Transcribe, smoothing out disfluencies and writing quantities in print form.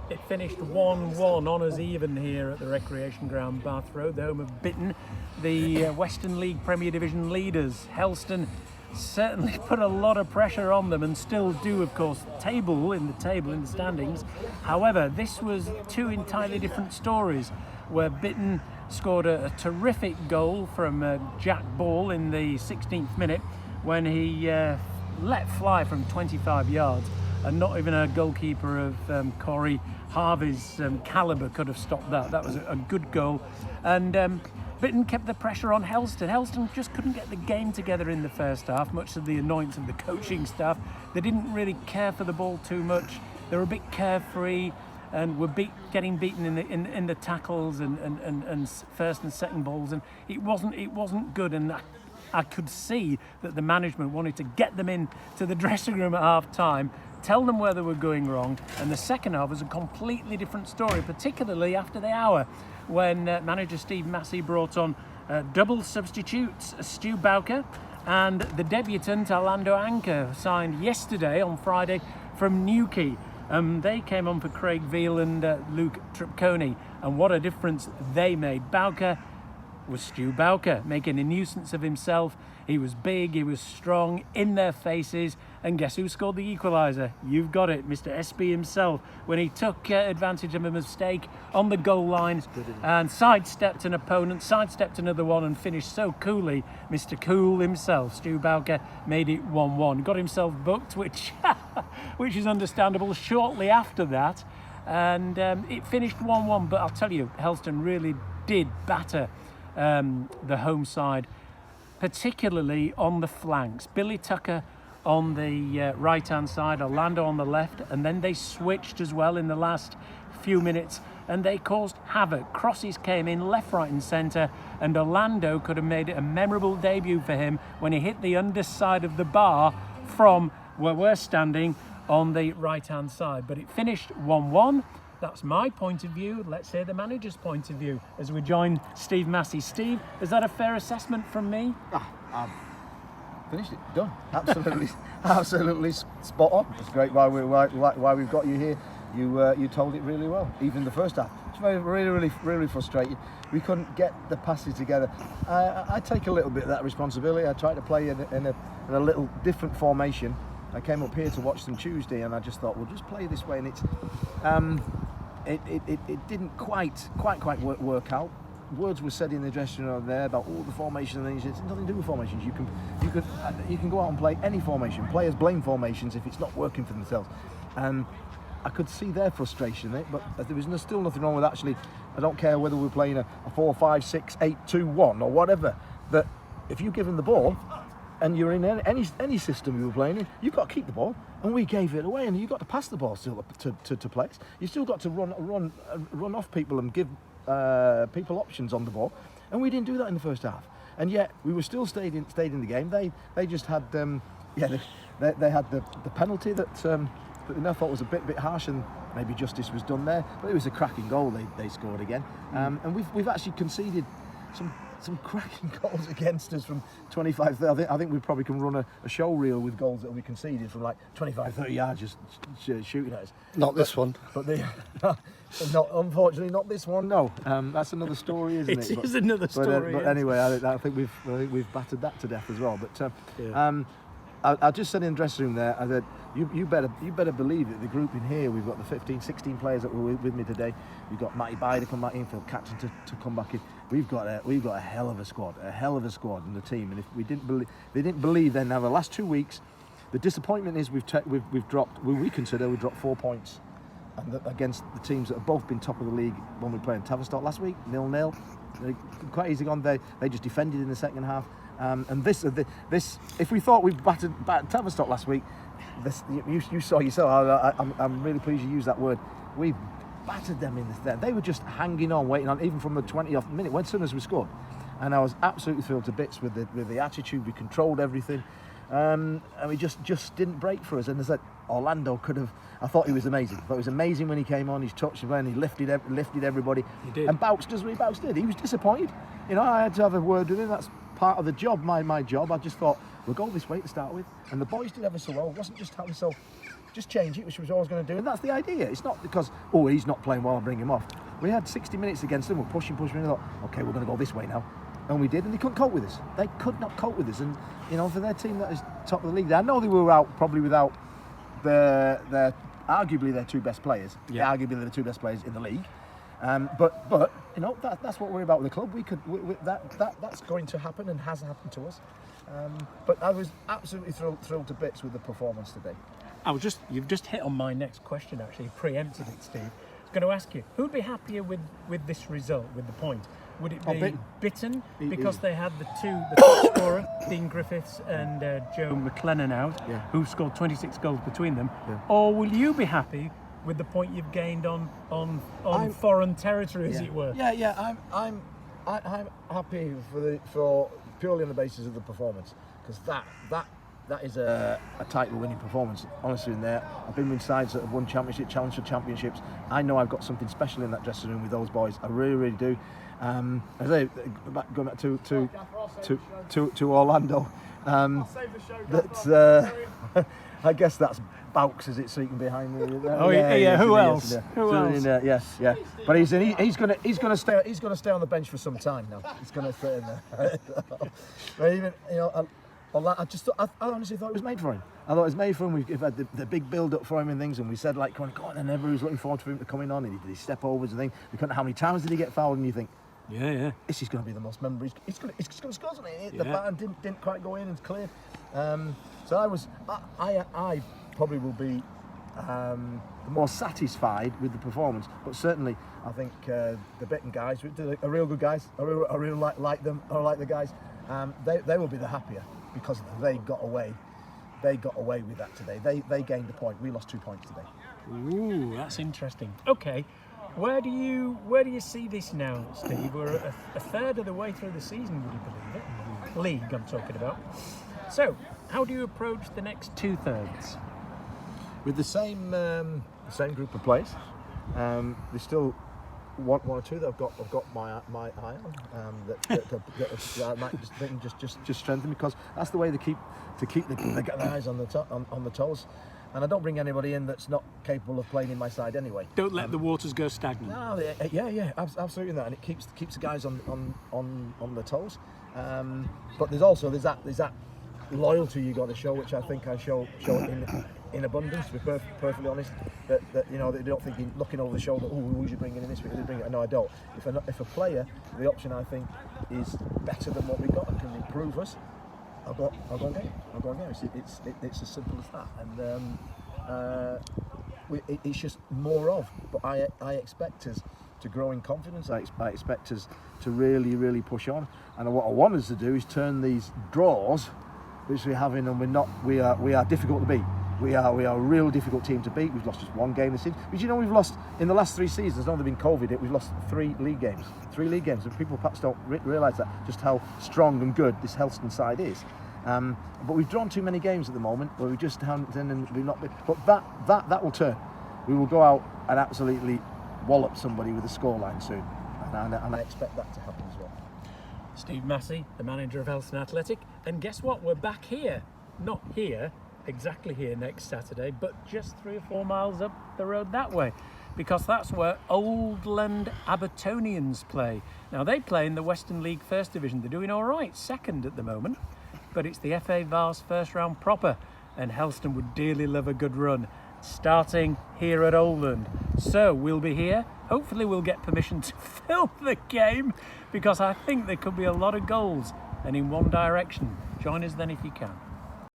It finished 1-1, honours even here at the Recreation Ground, Bath Road, the home of Bitton, the Western League Premier Division leaders. Helston certainly put a lot of pressure on them and still do, of course, in the standings. However, this was two entirely different stories, where Bitton scored a terrific goal from Jack Ball in the 16th minute when he let fly from 25 yards, and not even a goalkeeper of Corey Harvey's calibre could have stopped that. That was a good goal. And Bitton kept the pressure on Helston. Helston just couldn't get the game together in the first half, much to the annoyance of the coaching staff. They didn't really care for the ball too much. They were a bit carefree and were getting beaten in the tackles and first and second balls, and it wasn't good. And I could see that the management wanted to get them in to the dressing room at half time, tell them where they were going wrong, and the second half was a completely different story, particularly after the hour when manager Steve Massey brought on double substitutes, Stu Bowker and the debutant Orlando Anker, signed yesterday on Friday from Newquay. They came on for Craig Veal and Luke Tripconi, and what a difference they made. Bowker was Stu Bowker, making a nuisance of himself. He was big, he was strong, in their faces, and guess who scored the equaliser? You've got it, Mr. SB himself, when he took advantage of a mistake on the goal line and sidestepped an opponent, sidestepped another one, and finished so coolly. Mr. Cool himself, Stu Bowker, made it 1-1. Got himself booked, which is understandable, shortly after that, and it finished 1-1. But I'll tell you, Helston really did batter the home side, particularly on the flanks. Billy Tucker on the right-hand side, Orlando on the left, and then they switched as well in the last few minutes, and they caused havoc. Crosses came in left, right and centre, and Orlando could have made it a memorable debut for him when he hit the underside of the bar from where we're standing on the right-hand side. But it finished 1-1. That's my point of view. Let's hear the manager's point of view as we join Steve Massey. Steve, is that a fair assessment from me? I've finished it. Done. Absolutely, absolutely spot on. It's great why we've got you here. You told it really well. Even the first half, it's really frustrating. We couldn't get the passes together. I take a little bit of that responsibility. I tried to play in a little different formation. I came up here to watch them Tuesday, and I just thought we'll just play this way, and it didn't quite work out. Words were said in the dressing room there about all the formation, and then he said it's nothing to do with formations. You can go out and play any formation. Players blame formations if it's not working for themselves, and I could see their frustration in it. But there was still nothing wrong with actually. I don't care whether we're playing a 4-5-6-8-2-1 or whatever. But if you give them the ball, and you're in any system you were playing in, you've got to keep the ball, and we gave it away, and you've got to pass the ball still to players. You've still got to run off people and give people options on the ball, and we didn't do that in the first half. And yet we were still stayed in the game. They just had they had the penalty that I thought was a bit harsh, and maybe justice was done there. But it was a cracking goal they scored again, and we've actually conceded some cracking goals against us from 25, 30. I think we probably can run a show reel with goals that we conceded from like 25, 30 yards just shooting at us. Not this one. But unfortunately not this one, no. That's another story, isn't it? It is another story. But anyway, I think we've battered that to death as well. But I just said in the dressing room there, I said, you better believe it. The group in here, we've got the 15, 16 players that were with me today. We've got Matty Bye to come back in, Phil Catton to come back in. We've got a hell of a squad in the team. And if they didn't believe then. Now the last 2 weeks, the disappointment is we've dropped. We consider we dropped 4 points, and against the teams that have both been top of the league when we played Tavistock last week, 0-0. Quite easy gone. They just defended in the second half. And this, if we thought we battered Tavistock last week, you saw yourself. I'm really pleased you used that word. We battered them in the. They were just hanging on, waiting on, even from the 20th minute when soon as we scored. And I was absolutely thrilled to bits with the attitude. We controlled everything, and we just didn't break for us. And as that Orlando could have. I thought he was amazing. I thought it was amazing when he came on. He's touched the and he lifted everybody. He did. And Bouts does what Bouts did. He was disappointed. I had to have a word with him. That's part of the job, my job. I just thought we'll go this way to start with. And the boys did ever so well. It wasn't just how so just change it, which was always going to do, and that's the idea. It's not because, oh, he's not playing well, I'll bring him off. We had 60 minutes against them, we're pushing, and I thought, okay, we're going to go this way now. And we did, and they couldn't cope with us. They could not cope with us, and for their team that is top of the league, I know they were out probably without their arguably their two best players. Yeah. Arguably the two best players in the league. But that's what we're about with the club. That's going to happen and has happened to us. But I was absolutely thrilled to bits with the performance today. You've just hit on my next question. Actually, preempted it, Steve. I was going to ask you, who'd be happier with this result, with the point? Would it be Bitton, because they had the top scorer, Dean Griffiths and Joe McLennan out, who scored 26 goals between them, or will you be happy with the point you've gained on foreign territory, as it were? I'm happy for purely on the basis of the performance, because that is a title-winning performance. Honestly, in there, I've been with sides that have won championship, challenged for championships. I know I've got something special in that dressing room with those boys. I really, really do. Going back to Orlando. I guess that's Bowks, is it, sneaking behind me? Oh yeah. Who else? Who else? Yes. But he's going to stay on the bench for some time now. He's going to stay in there. But even I honestly thought it was made for him. I thought it was made for him. We've had the big build-up for him and things, and we said, like, come on, and everybody was looking forward to him to coming on, and he did his step-overs and things. We couldn't know how many times did he get fouled, and you think, this is going to be the most memorable. He's going to score, isn't it? The baton didn't quite go in and clear. So I probably will be more satisfied with the performance, but certainly I think the Bitton guys are real good guys. I really like them. I like the guys. They will be the happier because they got away. They got away with that today. They gained a point. We lost 2 points today. Ooh, that's interesting. Okay, where do you see this now, Steve? We're a third of the way through the season, would you believe it? League, I'm talking about. So, how do you approach the next 2/3? With the same group of players. There's still one or two that I've got my eye on that might just strengthen, because that's the way to keep the eyes on the toes. And I don't bring anybody in that's not capable of playing in my side anyway. Don't let the waters go stagnant. No, absolutely that, and it keeps the guys on the toes. But there's that loyalty you got to show, which I think I show in abundance. To be perfectly honest, that they don't think you're looking over the shoulder. Oh, who's you bringing in this week? No, I don't. If a player, the option I think is better than what we got and can improve us, I'll go and get it. It's as simple as that. And it's just more of. But I expect us to grow in confidence. I expect us to really, really push on. And what I want us to do is turn these draws, which we're having, and we are difficult to beat. We are a real difficult team to beat. We've lost just one game this season. But we've lost in the last 3 seasons. Now they've been COVID. We've lost 3 league games. 3 league games, and people perhaps don't realise that, just how strong and good this Helston side is. But we've drawn too many games at the moment where we just haven't, and we've not been. But that will turn. We will go out and absolutely wallop somebody with a scoreline soon, and I expect that to happen as well. Steve Massey, the manager of Helston Athletic, and guess what? We're back here, not here. Exactly here next Saturday, but just 3 or 4 miles up the road that way, because that's where Oldland Abertonians play. Now they play in the Western League First Division. They're doing all right, second at the moment, but it's the FA Vars first round proper, and Helston would dearly love a good run, starting here at Oldland. So we'll be here. Hopefully we'll get permission to film the game, because I think there could be a lot of goals and in one direction. Join us then if you can.